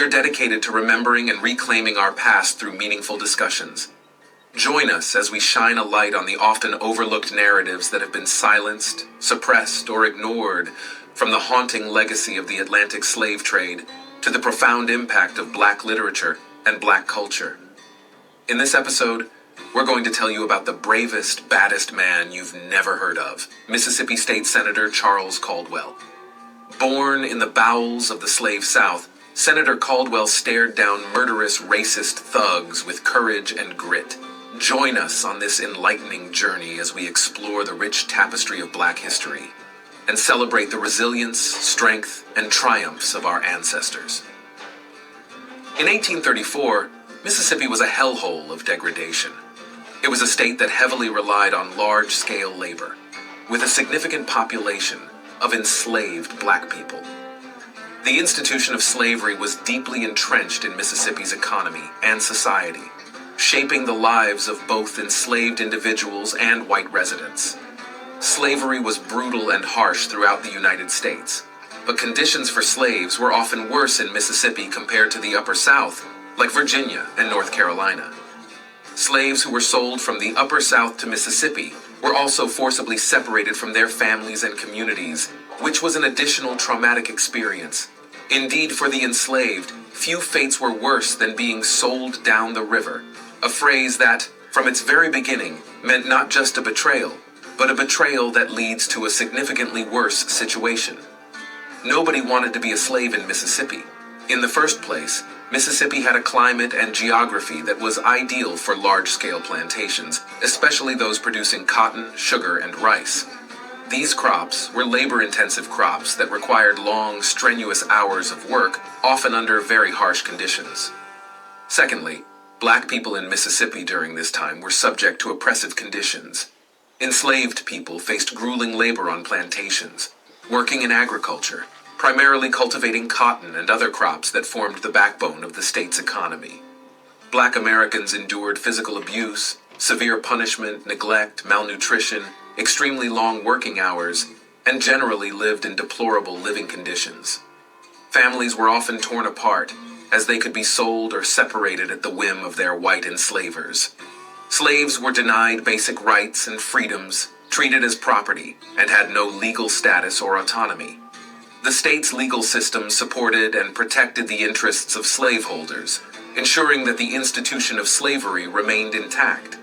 are dedicated to remembering and reclaiming our past through meaningful discussions. Join us as we shine a light on the often overlooked narratives that have been silenced, suppressed, or ignored, from the haunting legacy of the Atlantic slave trade to the profound impact of Black literature and Black culture. In this episode, we're going to tell you about the bravest, baddest man you've never heard of, Mississippi State Senator Charles Caldwell. Born in the bowels of the slave South, Senator Caldwell stared down murderous, racist thugs with courage and grit. Join us on this enlightening journey as we explore the rich tapestry of Black history and celebrate the resilience, strength, and triumphs of our ancestors. In 1834, Mississippi was a hellhole of degradation. It was a state that heavily relied on large-scale labor, with a significant population of enslaved Black people. The institution of slavery was deeply entrenched in Mississippi's economy and society, shaping the lives of both enslaved individuals and white residents. Slavery was brutal and harsh throughout the United States, but conditions for slaves were often worse in Mississippi compared to the Upper South, like Virginia and North Carolina. Slaves who were sold from the Upper South to Mississippi were also forcibly separated from their families and communities, which was an additional traumatic experience. Indeed, for the enslaved, few fates were worse than being sold down the river, a phrase that, from its very beginning, meant not just a betrayal, but a betrayal that leads to a significantly worse situation. Nobody wanted to be a slave in Mississippi. In the first place, Mississippi had a climate and geography that was ideal for large-scale plantations, especially those producing cotton, sugar, and rice. These crops were labor-intensive crops that required long, strenuous hours of work, often under very harsh conditions. Secondly, Black people in Mississippi during this time were subject to oppressive conditions. Enslaved people faced grueling labor on plantations, working in agriculture, primarily cultivating cotton and other crops that formed the backbone of the state's economy. Black Americans endured physical abuse, severe punishment, neglect, malnutrition, extremely long working hours, and generally lived in deplorable living conditions. Families were often torn apart, as they could be sold or separated at the whim of their white enslavers. Slaves were denied basic rights and freedoms, treated as property, and had no legal status or autonomy. The state's legal system supported and protected the interests of slaveholders, ensuring that the institution of slavery remained intact.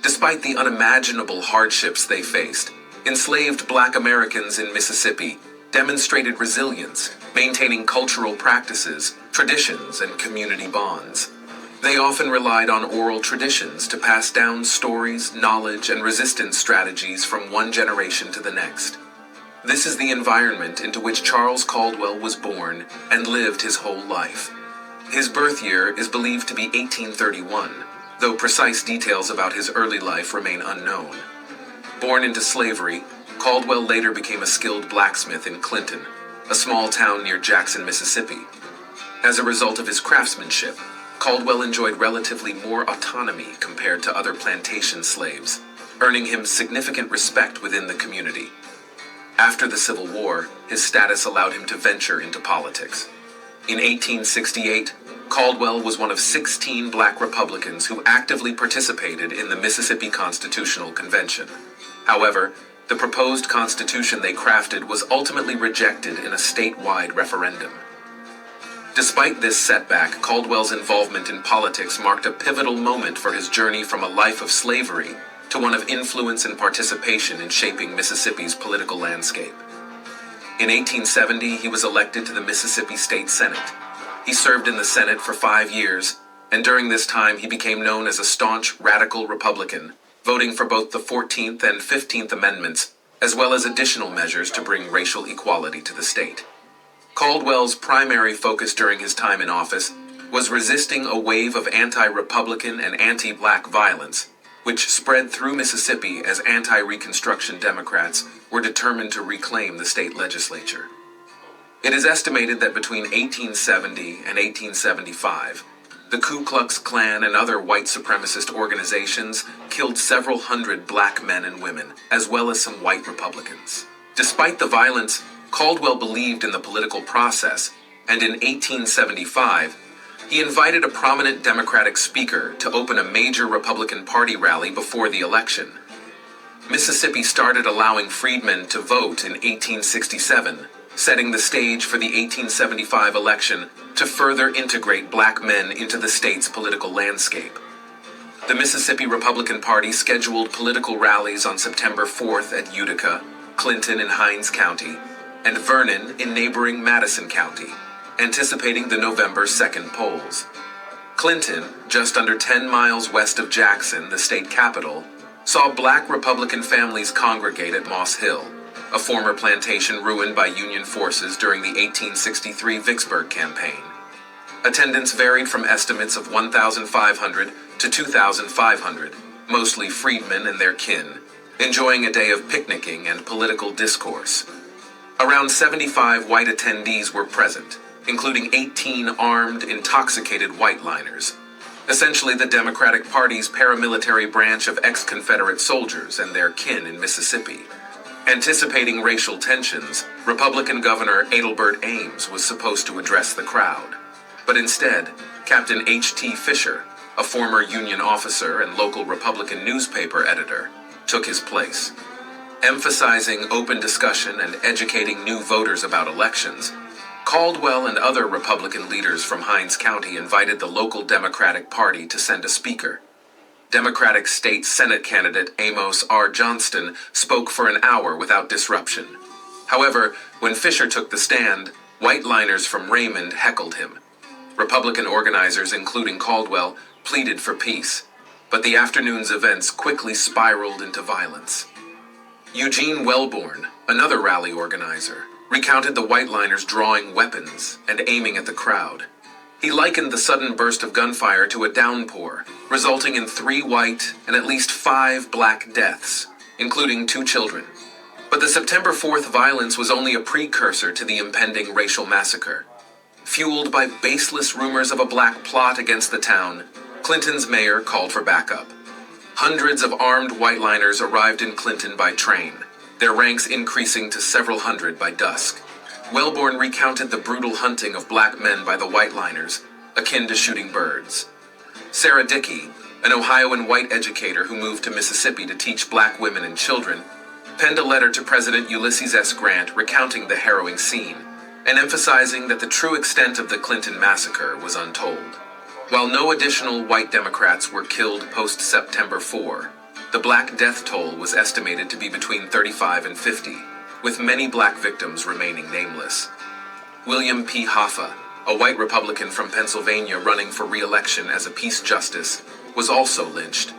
Despite the unimaginable hardships they faced, enslaved Black Americans in Mississippi demonstrated resilience, maintaining cultural practices, traditions, and community bonds. They often relied on oral traditions to pass down stories, knowledge, and resistance strategies from one generation to the next. This is the environment into which Charles Caldwell was born and lived his whole life. His birth year is believed to be 1831, though precise details about his early life remain unknown. Born into slavery, Caldwell later became a skilled blacksmith in Clinton, a small town near Jackson, Mississippi. As a result of his craftsmanship, Caldwell enjoyed relatively more autonomy compared to other plantation slaves, earning him significant respect within the community. After the Civil War, his status allowed him to venture into politics. In 1868, Caldwell was one of 16 Black Republicans who actively participated in the Mississippi Constitutional Convention. However, the proposed constitution they crafted was ultimately rejected in a statewide referendum. Despite this setback, Caldwell's involvement in politics marked a pivotal moment for his journey from a life of slavery to one of influence and participation in shaping Mississippi's political landscape. In 1870, he was elected to the Mississippi State Senate. He served in the Senate for 5 years, and during this time he became known as a staunch radical Republican, voting for both the 14th and 15th Amendments, as well as additional measures to bring racial equality to the state. Caldwell's primary focus during his time in office was resisting a wave of anti-Republican and anti-Black violence, which spread through Mississippi as anti-Reconstruction Democrats were determined to reclaim the state legislature. It is estimated that between 1870 and 1875, the Ku Klux Klan and other white supremacist organizations killed several hundred Black men and women, as well as some white Republicans. Despite the violence, Caldwell believed in the political process, and in 1875, he invited a prominent Democratic speaker to open a major Republican Party rally before the election. Mississippi started allowing freedmen to vote in 1867, setting the stage for the 1875 election to further integrate black men into the state's political landscape. The Mississippi Republican Party scheduled political rallies on September 4th at Utica, Clinton in Hinds County, and Vernon in neighboring Madison County, anticipating the November 2nd polls. Clinton, just under 10 miles west of Jackson, the state capital, saw black Republican families congregate at Moss Hill, a former plantation ruined by Union forces during the 1863 Vicksburg campaign. Attendance varied from estimates of 1,500 to 2,500, mostly freedmen and their kin, enjoying a day of picnicking and political discourse. Around 75 white attendees were present, including 18 armed, intoxicated white-liners, essentially the Democratic Party's paramilitary branch of ex-Confederate soldiers and their kin in Mississippi. Anticipating racial tensions, Republican Governor Adelbert Ames was supposed to address the crowd. But instead, Captain H.T. Fisher, a former Union officer and local Republican newspaper editor, took his place. Emphasizing open discussion and educating new voters about elections, Caldwell and other Republican leaders from Hinds County invited the local Democratic Party to send a speaker. Democratic State Senate candidate Amos R. Johnston spoke for an hour without disruption. However, when Fisher took the stand, white-liners from Raymond heckled him. Republican organizers, including Caldwell, pleaded for peace, but the afternoon's events quickly spiraled into violence. Eugene Wellborn, another rally organizer, recounted the white-liners drawing weapons and aiming at the crowd. He likened the sudden burst of gunfire to a downpour, resulting in 3 white and at least 5 black deaths, including 2 children. But the September 4th violence was only a precursor to the impending racial massacre. Fueled by baseless rumors of a black plot against the town, Clinton's mayor called for backup. Hundreds of armed white-liners arrived in Clinton by train, their ranks increasing to several hundred by dusk. Wellborn recounted the brutal hunting of black men by the white-liners, akin to shooting birds. Sarah Dickey, an Ohioan white educator who moved to Mississippi to teach black women and children, penned a letter to President Ulysses S. Grant recounting the harrowing scene and emphasizing that the true extent of the Clinton massacre was untold. While no additional white Democrats were killed post-September 4, the black death toll was estimated to be between 35 and 50, with many black victims remaining nameless. William P. Hoffa, a white Republican from Pennsylvania running for re-election as a peace justice, was also lynched.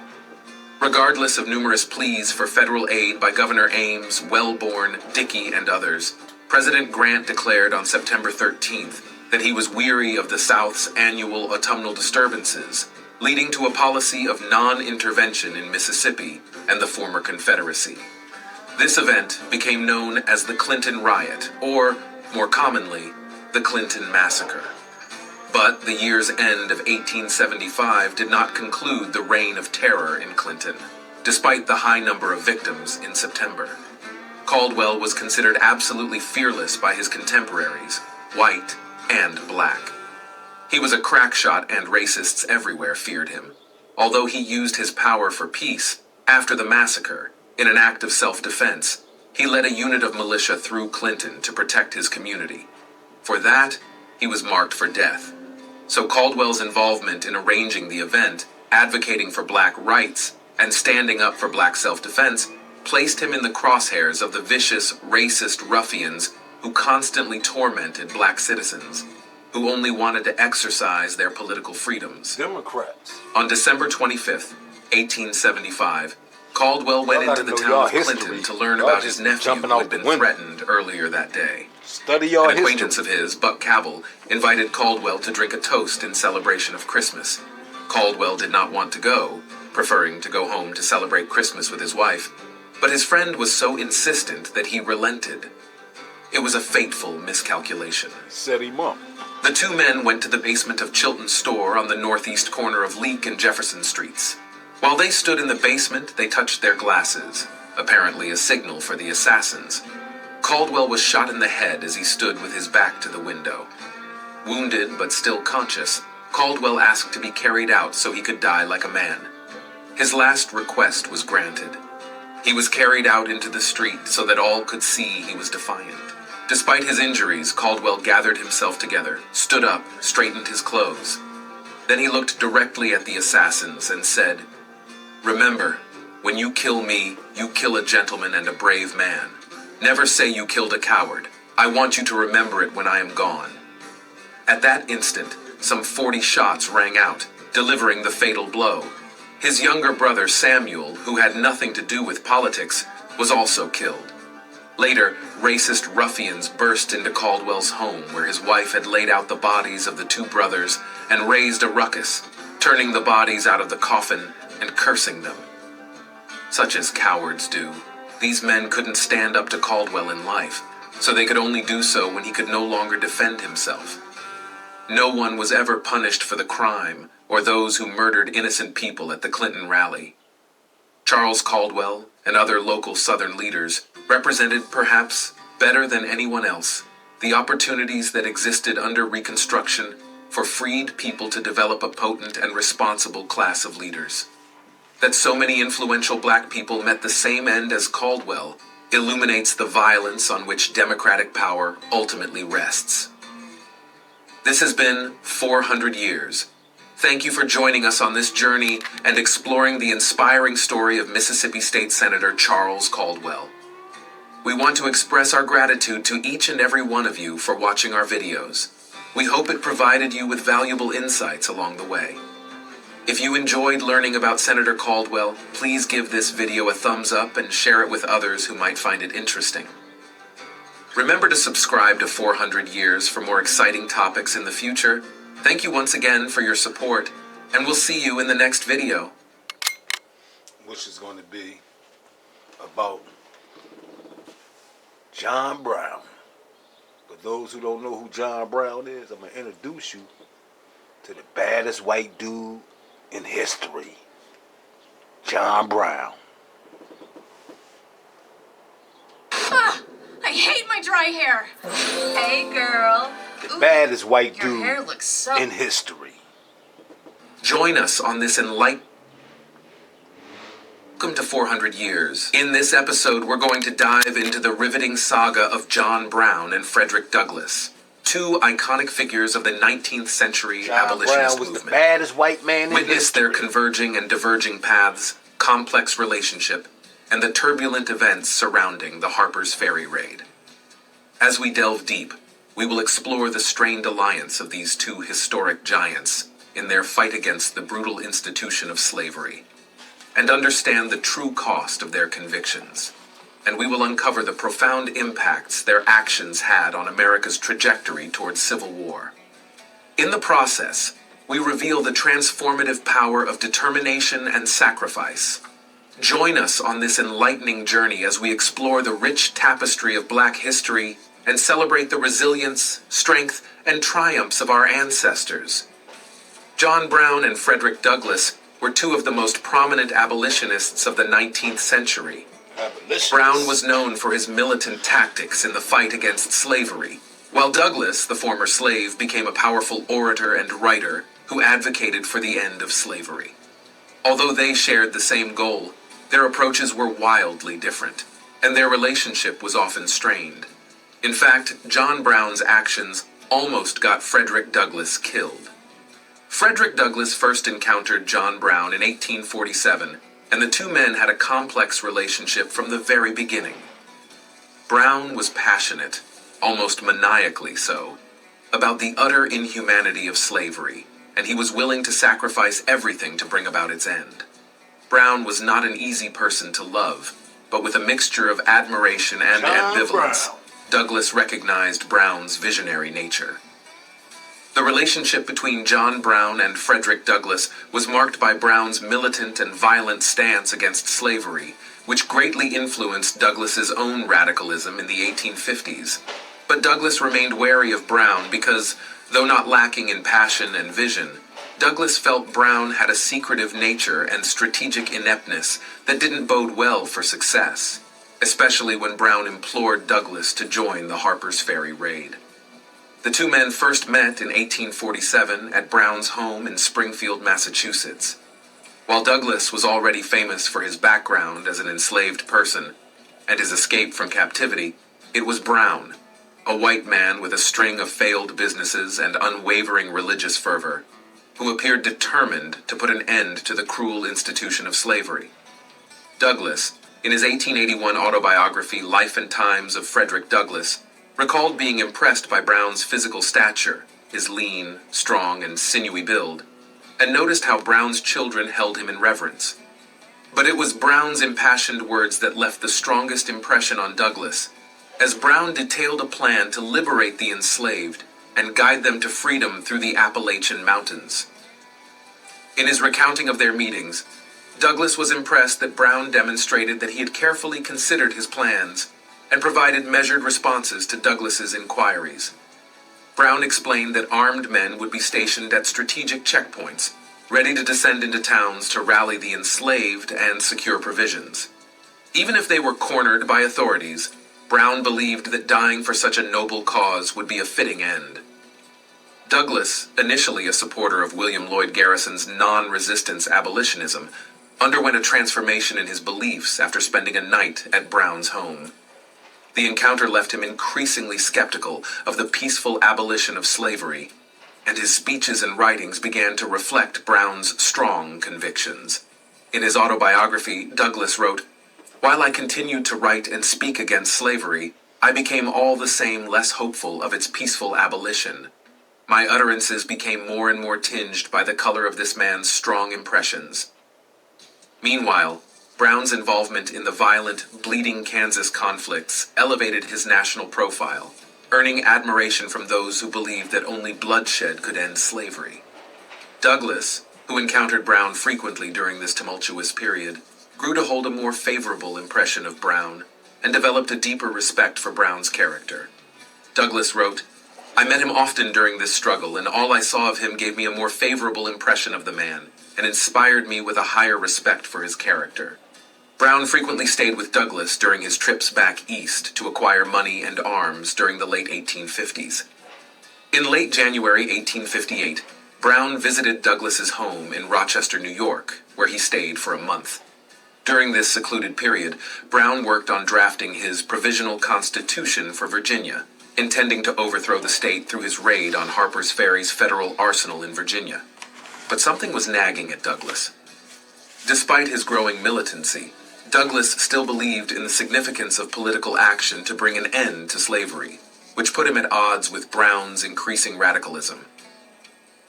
Regardless of numerous pleas for federal aid by Governor Ames, Wellborn, Dickey, and others, President Grant declared on September 13th that he was weary of the South's annual autumnal disturbances, leading to a policy of non-intervention in Mississippi and the former Confederacy. This event became known as the Clinton Riot, or, more commonly, the Clinton Massacre. But the year's end of 1875 did not conclude the reign of terror in Clinton, despite the high number of victims in September. Caldwell was considered absolutely fearless by his contemporaries, white and black. He was a crack shot and racists everywhere feared him, although he used his power for peace. After the massacre, in an act of self-defense, he led a unit of militia through Clinton to protect his community. For that, he was marked for death. So Caldwell's involvement in arranging the event, advocating for black rights, and standing up for black self-defense placed him in the crosshairs of the vicious, racist ruffians who constantly tormented black citizens, who only wanted to exercise their political freedoms. Democrats. On December 25th, 1875, Caldwell went into the town of Clinton to learn about his nephew who had been threatened earlier that day. Study your An acquaintance of his, Buck Cabell, invited Caldwell to drink a toast in celebration of Christmas. Caldwell did not want to go, preferring to go home to celebrate Christmas with his wife, but his friend was so insistent that he relented. It was a fateful miscalculation. Set him up. The two men went to the basement of Chilton's store on the northeast corner of Leek and Jefferson Streets. While they stood in the basement, they touched their glasses, apparently a signal for the assassins. Caldwell was shot in the head as he stood with his back to the window. Wounded but still conscious, Caldwell asked to be carried out so he could die like a man. His last request was granted. He was carried out into the street so that all could see he was defiant. Despite his injuries, Caldwell gathered himself together, stood up, straightened his clothes. Then he looked directly at the assassins and said, "Remember, when you kill me, you kill a gentleman and a brave man. Never say you killed a coward. I want you to remember it when I am gone." At that instant, some 40 shots rang out, delivering the fatal blow. His younger brother Samuel, who had nothing to do with politics, was also killed. Later, racist ruffians burst into Caldwell's home where his wife had laid out the bodies of the two brothers and raised a ruckus, turning the bodies out of the coffin and cursing them. Such as cowards do, these men couldn't stand up to Caldwell in life, so they could only do so when he could no longer defend himself. No one was ever punished for the crime or those who murdered innocent people at the Clinton rally. Charles Caldwell and other local Southern leaders represented, perhaps better than anyone else, the opportunities that existed under Reconstruction for freed people to develop a potent and responsible class of leaders. That so many influential black people met the same end as Caldwell illuminates the violence on which democratic power ultimately rests. This has been 400 years. Thank you for joining us on this journey and exploring the inspiring story of Mississippi State Senator Charles Caldwell. We want to express our gratitude to each and every one of you for watching our videos. We hope it provided you with valuable insights along the way. If you enjoyed learning about Senator Caldwell, please give this video a thumbs up and share it with others who might find it interesting. Remember to subscribe to 400 Years for more exciting topics in the future. Thank you once again for your support, and we'll see you in the next video. Which is going to be about John Brown. For those who don't know who John Brown is, I'm going to introduce you to the baddest white dude in history. John Brown. I hate my dry hair. Hey, girl. The baddest white Your dude hair looks so... in history. Join us on this Welcome to 400 Years. In this episode, we're going to dive into the riveting saga of John Brown and Frederick Douglass, two iconic figures of the 19th century John abolitionist Brown was movement. the baddest white man in Witness history. their converging and diverging paths, complex relationship, and the turbulent events surrounding the Harpers Ferry raid. As we delve deep, we will explore the strained alliance of these two historic giants in their fight against the brutal institution of slavery, and understand the true cost of their convictions. And we will uncover the profound impacts their actions had on America's trajectory towards civil war. In the process, we reveal the transformative power of determination and sacrifice. Join us on this enlightening journey as we explore the rich tapestry of Black history and celebrate the resilience, strength, and triumphs of our ancestors. John Brown and Frederick Douglass were two of the most prominent abolitionists of the 19th century. Brown was known for his militant tactics in the fight against slavery, while Douglass, the former slave, became a powerful orator and writer who advocated for the end of slavery. Although they shared the same goal, their approaches were wildly different, and their relationship was often strained. In fact, John Brown's actions almost got Frederick Douglass killed. Frederick Douglass first encountered John Brown in 1847, and the two men had a complex relationship from the very beginning. Brown was passionate, almost maniacally so, about the utter inhumanity of slavery, and he was willing to sacrifice everything to bring about its end. Brown was not an easy person to love, but with a mixture of admiration and ambivalence, Douglass recognized Brown's visionary nature. The relationship between John Brown and Frederick Douglass was marked by Brown's militant and violent stance against slavery, which greatly influenced Douglass's own radicalism in the 1850s. But Douglass remained wary of Brown because, though not lacking in passion and vision, Douglass felt Brown had a secretive nature and strategic ineptness that didn't bode well for success, especially when Brown implored Douglass to join the Harpers Ferry raid. The two men first met in 1847 at Brown's home in Springfield, Massachusetts. While Douglas was already famous for his background as an enslaved person and his escape from captivity, it was Brown, a white man with a string of failed businesses and unwavering religious fervor, who appeared determined to put an end to the cruel institution of slavery. Douglas, in his 1881 autobiography Life and Times of Frederick Douglass, recalled being impressed by Brown's physical stature, his lean, strong, and sinewy build, and noticed how Brown's children held him in reverence. But it was Brown's impassioned words that left the strongest impression on Douglas, as Brown detailed a plan to liberate the enslaved and guide them to freedom through the Appalachian Mountains. In his recounting of their meetings, Douglas was impressed that Brown demonstrated that he had carefully considered his plans and provided measured responses to Douglas's inquiries. Brown explained that armed men would be stationed at strategic checkpoints, ready to descend into towns to rally the enslaved and secure provisions. Even if they were cornered by authorities, Brown believed that dying for such a noble cause would be a fitting end. Douglas, initially a supporter of William Lloyd Garrison's non-resistance abolitionism, underwent a transformation in his beliefs after spending a night at Brown's home. The encounter left him increasingly skeptical of the peaceful abolition of slavery, and his speeches and writings began to reflect Brown's strong convictions. In his autobiography, Douglas wrote, "While I continued to write and speak against slavery, I became all the same less hopeful of its peaceful abolition. My utterances became more and more tinged by the color of this man's strong impressions." Meanwhile, Brown's involvement in the violent, bleeding Kansas conflicts elevated his national profile, earning admiration from those who believed that only bloodshed could end slavery. Douglas, who encountered Brown frequently during this tumultuous period, grew to hold a more favorable impression of Brown and developed a deeper respect for Brown's character. Douglas wrote, "I met him often during this struggle, and all I saw of him gave me a more favorable impression of the man and inspired me with a higher respect for his character." Brown frequently stayed with Douglas during his trips back east to acquire money and arms during the late 1850s. In late January 1858, Brown visited Douglas's home in Rochester, New York, where he stayed for a month. During this secluded period, Brown worked on drafting his provisional constitution for Virginia, intending to overthrow the state through his raid on Harpers Ferry's federal arsenal in Virginia. But something was nagging at Douglas. Despite his growing militancy, Douglas still believed in the significance of political action to bring an end to slavery, which put him at odds with Brown's increasing radicalism.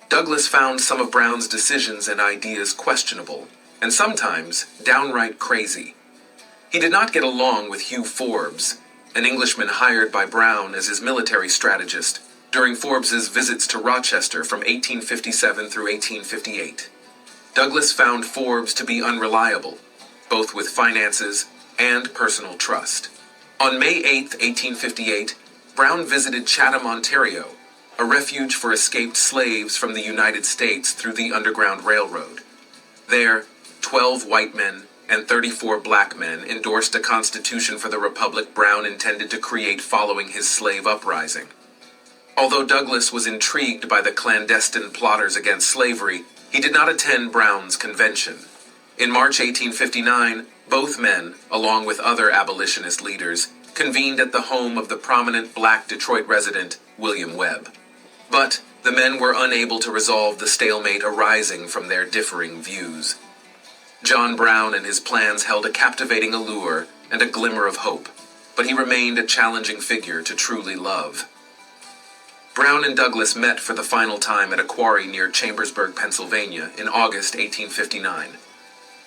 Douglas found some of Brown's decisions and ideas questionable, and sometimes downright crazy. He did not get along with Hugh Forbes, an Englishman hired by Brown as his military strategist during Forbes's visits to Rochester from 1857 through 1858. Douglas found Forbes to be unreliable, both with finances and personal trust. On May 8, 1858, Brown visited Chatham, Ontario, a refuge for escaped slaves from the United States through the Underground Railroad. There, 12 white men and 34 black men endorsed a constitution for the republic Brown intended to create following his slave uprising. Although Douglas was intrigued by the clandestine plotters against slavery, he did not attend Brown's convention. In March 1859, both men, along with other abolitionist leaders, convened at the home of the prominent black Detroit resident, William Webb. But the men were unable to resolve the stalemate arising from their differing views. John Brown and his plans held a captivating allure and a glimmer of hope, but he remained a challenging figure to truly love. Brown and Douglas met for the final time at a quarry near Chambersburg, Pennsylvania, in August 1859.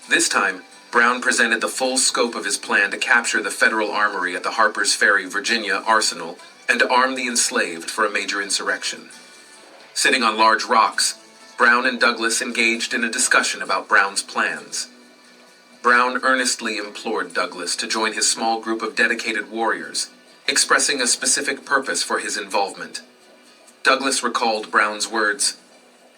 This time, Brown presented the full scope of his plan to capture the federal armory at the Harpers Ferry, Virginia arsenal and to arm the enslaved for a major insurrection. Sitting on large rocks, Brown and Douglas engaged in a discussion about Brown's plans. Brown earnestly implored Douglas to join his small group of dedicated warriors, expressing a specific purpose for his involvement. Douglas recalled Brown's words,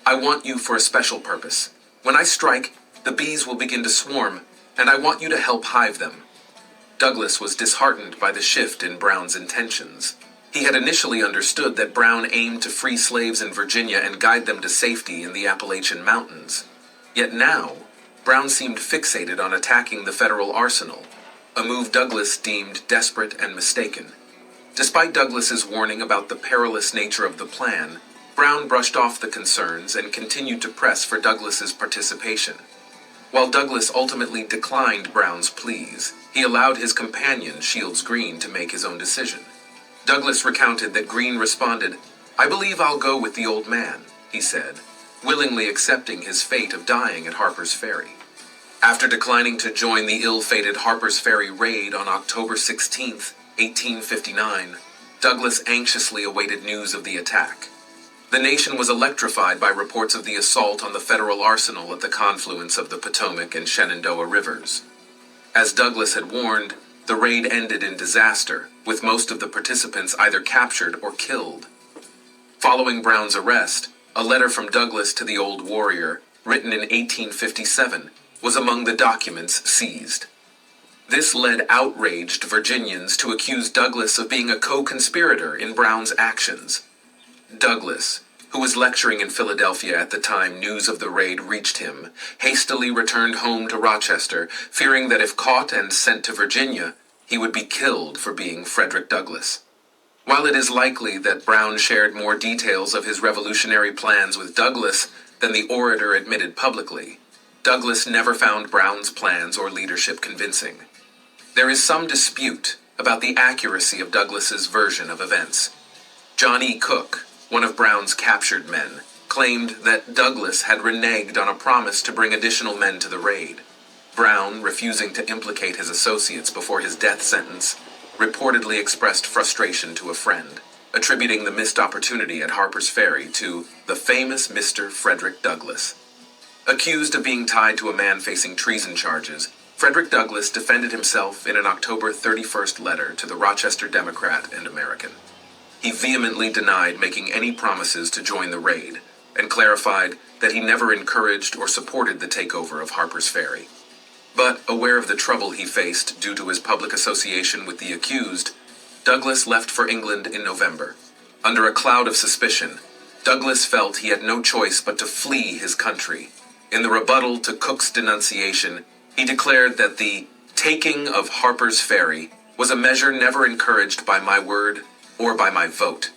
"I want you for a special purpose. When I strike, the bees will begin to swarm, and I want you to help hive them." Douglas was disheartened by the shift in Brown's intentions. He had initially understood that Brown aimed to free slaves in Virginia and guide them to safety in the Appalachian Mountains. Yet now, Brown seemed fixated on attacking the federal arsenal, a move Douglas deemed desperate and mistaken. Despite Douglas's warning about the perilous nature of the plan, Brown brushed off the concerns and continued to press for Douglas's participation. While Douglas ultimately declined Brown's pleas, he allowed his companion, Shields Green, to make his own decision. Douglas recounted that Green responded, "I believe I'll go with the old man," he said, willingly accepting his fate of dying at Harper's Ferry. After declining to join the ill-fated Harper's Ferry raid on October 16, 1859, Douglas anxiously awaited news of the attack. The nation was electrified by reports of the assault on the federal arsenal at the confluence of the Potomac and Shenandoah rivers. As Douglas had warned, the raid ended in disaster, with most of the participants either captured or killed. Following Brown's arrest, a letter from Douglas to the Old Warrior, written in 1857, was among the documents seized. This led outraged Virginians to accuse Douglas of being a co-conspirator in Brown's actions. Douglas, who was lecturing in Philadelphia at the time news of the raid reached him, hastily returned home to Rochester, fearing that if caught and sent to Virginia, he would be killed for being Frederick Douglass. While it is likely that Brown shared more details of his revolutionary plans with Douglas than the orator admitted publicly, Douglas never found Brown's plans or leadership convincing. There is some dispute about the accuracy of Douglas's version of events. John E. Cook, one of Brown's captured men, claimed that Douglas had reneged on a promise to bring additional men to the raid. Brown, refusing to implicate his associates before his death sentence, reportedly expressed frustration to a friend, attributing the missed opportunity at Harper's Ferry to the famous Mr. Frederick Douglass. Accused of being tied to a man facing treason charges, Frederick Douglass defended himself in an October 31st letter to the Rochester Democrat and American. He vehemently denied making any promises to join the raid, and clarified that he never encouraged or supported the takeover of Harper's Ferry. But, aware of the trouble he faced due to his public association with the accused, Douglass left for England in November. Under a cloud of suspicion, Douglass felt he had no choice but to flee his country. In the rebuttal to Cook's denunciation, he declared that the taking of Harper's Ferry was a measure never encouraged by my word or by my vote.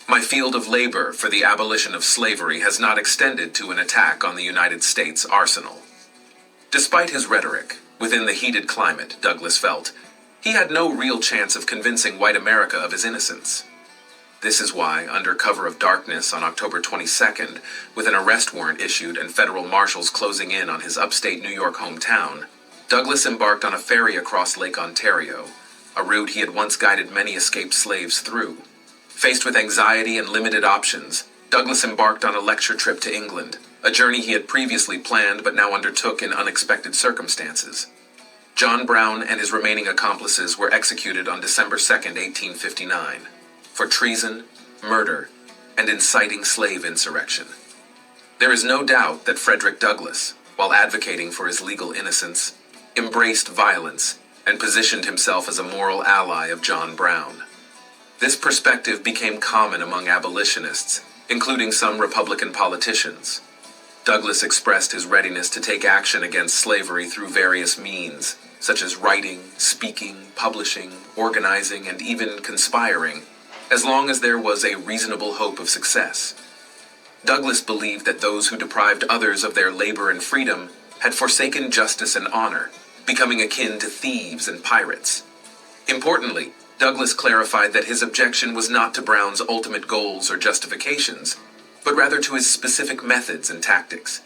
My field of labor for the abolition of slavery has not extended to an attack on the United States arsenal. Despite his rhetoric, within the heated climate, Douglass felt, he had no real chance of convincing white America of his innocence. This is why, under cover of darkness on October 22nd, with an arrest warrant issued and federal marshals closing in on his upstate New York hometown, Douglass embarked on a ferry across Lake Ontario, a route he had once guided many escaped slaves through. Faced with anxiety and limited options, Douglass embarked on a lecture trip to England, a journey he had previously planned but now undertook in unexpected circumstances. John Brown and his remaining accomplices were executed on December 2nd, 1859. For treason, murder, and inciting slave insurrection. There is no doubt that Frederick Douglass, while advocating for his legal innocence, embraced violence and positioned himself as a moral ally of John Brown. This perspective became common among abolitionists, including some Republican politicians. Douglass expressed his readiness to take action against slavery through various means, such as writing, speaking, publishing, organizing, and even conspiring, as long as there was a reasonable hope of success. Douglass believed that those who deprived others of their labor and freedom had forsaken justice and honor, becoming akin to thieves and pirates. Importantly, Douglass clarified that his objection was not to Brown's ultimate goals or justifications, but rather to his specific methods and tactics.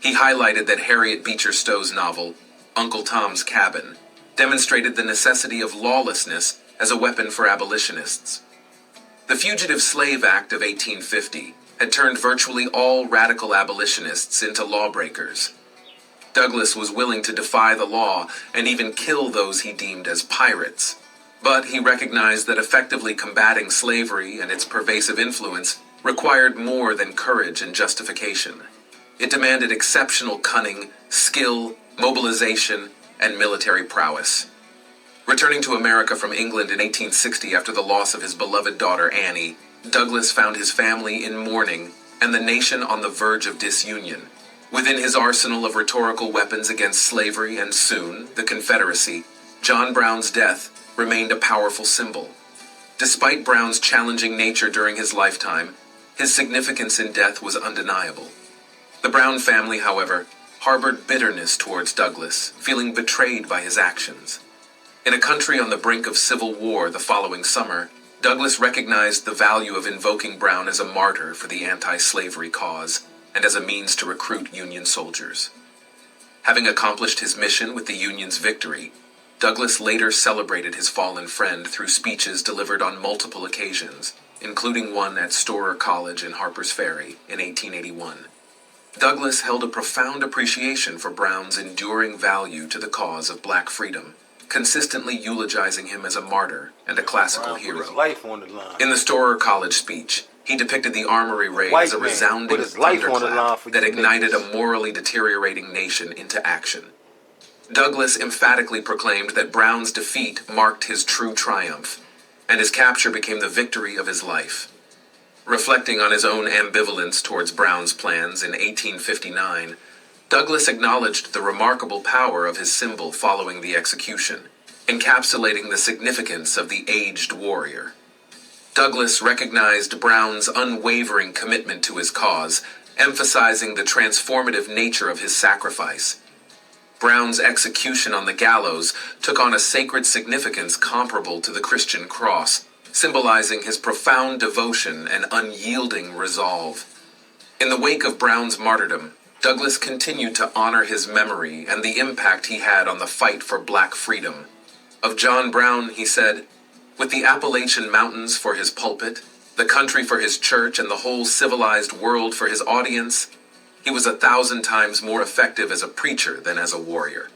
He highlighted that Harriet Beecher Stowe's novel, Uncle Tom's Cabin, demonstrated the necessity of lawlessness as a weapon for abolitionists. The Fugitive Slave Act of 1850 had turned virtually all radical abolitionists into lawbreakers. Douglass was willing to defy the law and even kill those he deemed as pirates, but he recognized that effectively combating slavery and its pervasive influence required more than courage and justification. It demanded exceptional cunning, skill, mobilization, and military prowess. Returning to America from England in 1860 after the loss of his beloved daughter Annie, Douglas found his family in mourning and the nation on the verge of disunion. Within his arsenal of rhetorical weapons against slavery and soon the Confederacy, John Brown's death remained a powerful symbol. Despite Brown's challenging nature during his lifetime, his significance in death was undeniable. The Brown family, however, harbored bitterness towards Douglas, feeling betrayed by his actions. In a country on the brink of civil war the following summer, Douglas recognized the value of invoking Brown as a martyr for the anti-slavery cause and as a means to recruit Union soldiers. Having accomplished his mission with the Union's victory, Douglas later celebrated his fallen friend through speeches delivered on multiple occasions, including one at Storer College in Harpers Ferry in 1881. Douglas held a profound appreciation for Brown's enduring value to the cause of black freedom, consistently eulogizing him as a martyr and a classical Brown hero. put his life on the line. In the Storer College speech, he depicted the Armory raid as a resounding thunderclap that ignited a morally deteriorating nation into action. Douglas emphatically proclaimed that Brown's defeat marked his true triumph, and his capture became the victory of his life. Reflecting on his own ambivalence towards Brown's plans in 1859, Douglas acknowledged the remarkable power of his symbol following the execution, encapsulating the significance of the aged warrior. Douglas recognized Brown's unwavering commitment to his cause, emphasizing the transformative nature of his sacrifice. Brown's execution on the gallows took on a sacred significance comparable to the Christian cross, symbolizing his profound devotion and unyielding resolve. In the wake of Brown's martyrdom, Douglas continued to honor his memory and the impact he had on the fight for black freedom. Of John Brown, he said, "With the Appalachian Mountains for his pulpit, the country for his church, and the whole civilized world for his audience, he was 1,000 times more effective as a preacher than as a warrior."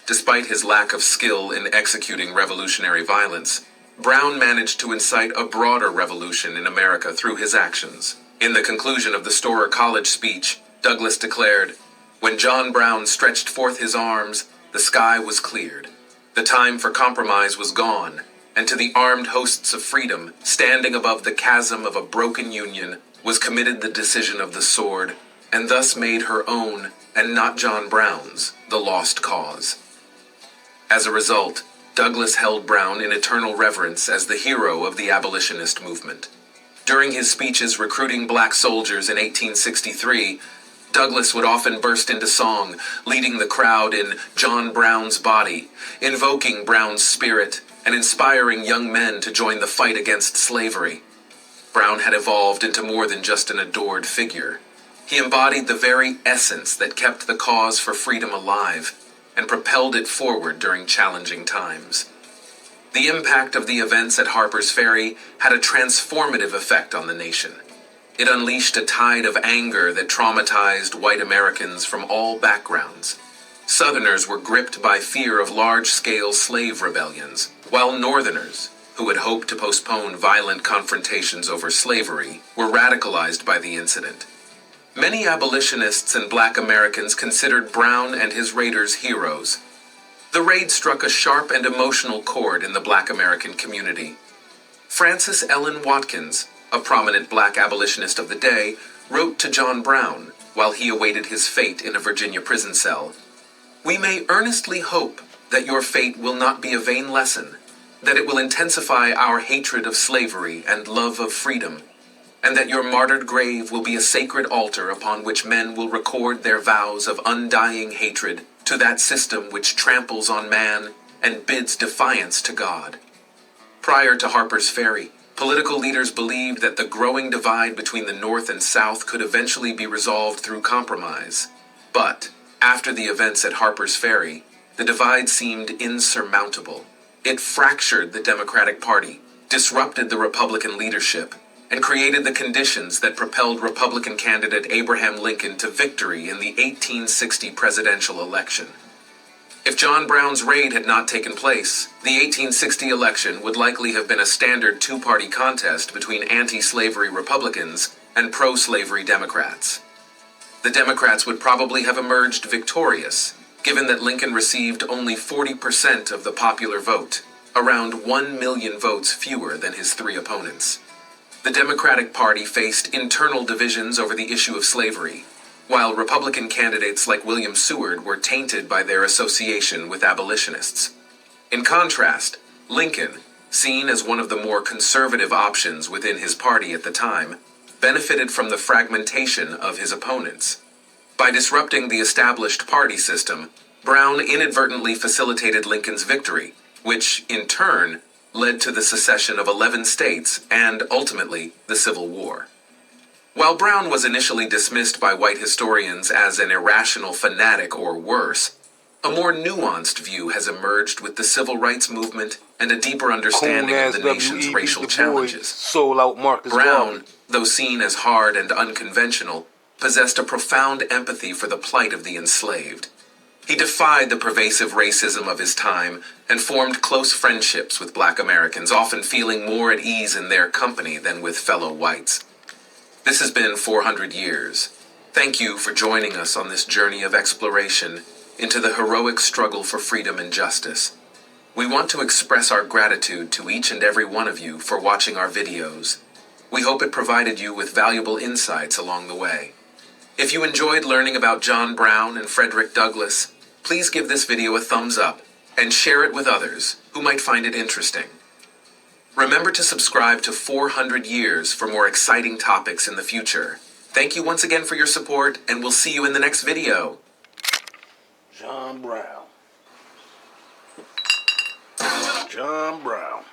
Despite his lack of skill in executing revolutionary violence, Brown managed to incite a broader revolution in America through his actions. In the conclusion of the Storer College speech, Douglas declared, "When John Brown stretched forth his arms, the sky was cleared. The time for compromise was gone, and to the armed hosts of freedom, standing above the chasm of a broken union, was committed the decision of the sword, and thus made her own, and not John Brown's, the lost cause." As a result, Douglas held Brown in eternal reverence as the hero of the abolitionist movement. During his speeches recruiting black soldiers in 1863, Douglas would often burst into song, leading the crowd in "John Brown's Body," invoking Brown's spirit, and inspiring young men to join the fight against slavery. Brown had evolved into more than just an adored figure. He embodied the very essence that kept the cause for freedom alive and propelled it forward during challenging times. The impact of the events at Harpers Ferry had a transformative effect on the nation. It unleashed a tide of anger that traumatized white Americans from all backgrounds. Southerners were gripped by fear of large-scale slave rebellions, while Northerners, who had hoped to postpone violent confrontations over slavery, were radicalized by the incident. Many abolitionists and black Americans considered Brown and his raiders heroes. The raid struck a sharp and emotional chord in the black American community. Frances Ellen Watkins, a prominent black abolitionist of the day, wrote to John Brown while he awaited his fate in a Virginia prison cell, "We may earnestly hope that your fate will not be a vain lesson, that it will intensify our hatred of slavery and love of freedom, and that your martyred grave will be a sacred altar upon which men will record their vows of undying hatred to that system which tramples on man and bids defiance to God." Prior to Harper's Ferry, political leaders believed that the growing divide between the North and South could eventually be resolved through compromise. But, after the events at Harper's Ferry, the divide seemed insurmountable. It fractured the Democratic Party, disrupted the Republican leadership, and created the conditions that propelled Republican candidate Abraham Lincoln to victory in the 1860 presidential election. If John Brown's raid had not taken place, the 1860 election would likely have been a standard two-party contest between anti-slavery Republicans and pro-slavery Democrats. The Democrats would probably have emerged victorious, given that Lincoln received only 40% of the popular vote, around 1 million votes fewer than his three opponents. The Democratic Party faced internal divisions over the issue of slavery, while Republican candidates like William Seward were tainted by their association with abolitionists. In contrast, Lincoln, seen as one of the more conservative options within his party at the time, benefited from the fragmentation of his opponents. By disrupting the established party system, Brown inadvertently facilitated Lincoln's victory, which, in turn, led to the secession of 11 states and, ultimately, the Civil War. While Brown was initially dismissed by white historians as an irrational fanatic or worse, a more nuanced view has emerged with the civil rights movement and a deeper understanding of the nation's racial challenges. Sold out Marcus Brown, Garvey. though seen as hard and unconventional, possessed a profound empathy for the plight of the enslaved. He defied the pervasive racism of his time and formed close friendships with black Americans, often feeling more at ease in their company than with fellow whites. This has been 400 years. Thank you for joining us on this journey of exploration into the heroic struggle for freedom and justice. We want to express our gratitude to each and every one of you for watching our videos. We hope it provided you with valuable insights along the way. If you enjoyed learning about John Brown and Frederick Douglass, please give this video a thumbs up and share it with others who might find it interesting. Remember to subscribe to 400 Years for more exciting topics in the future. Thank you once again for your support, and we'll see you in the next video. John Brown. John Brown.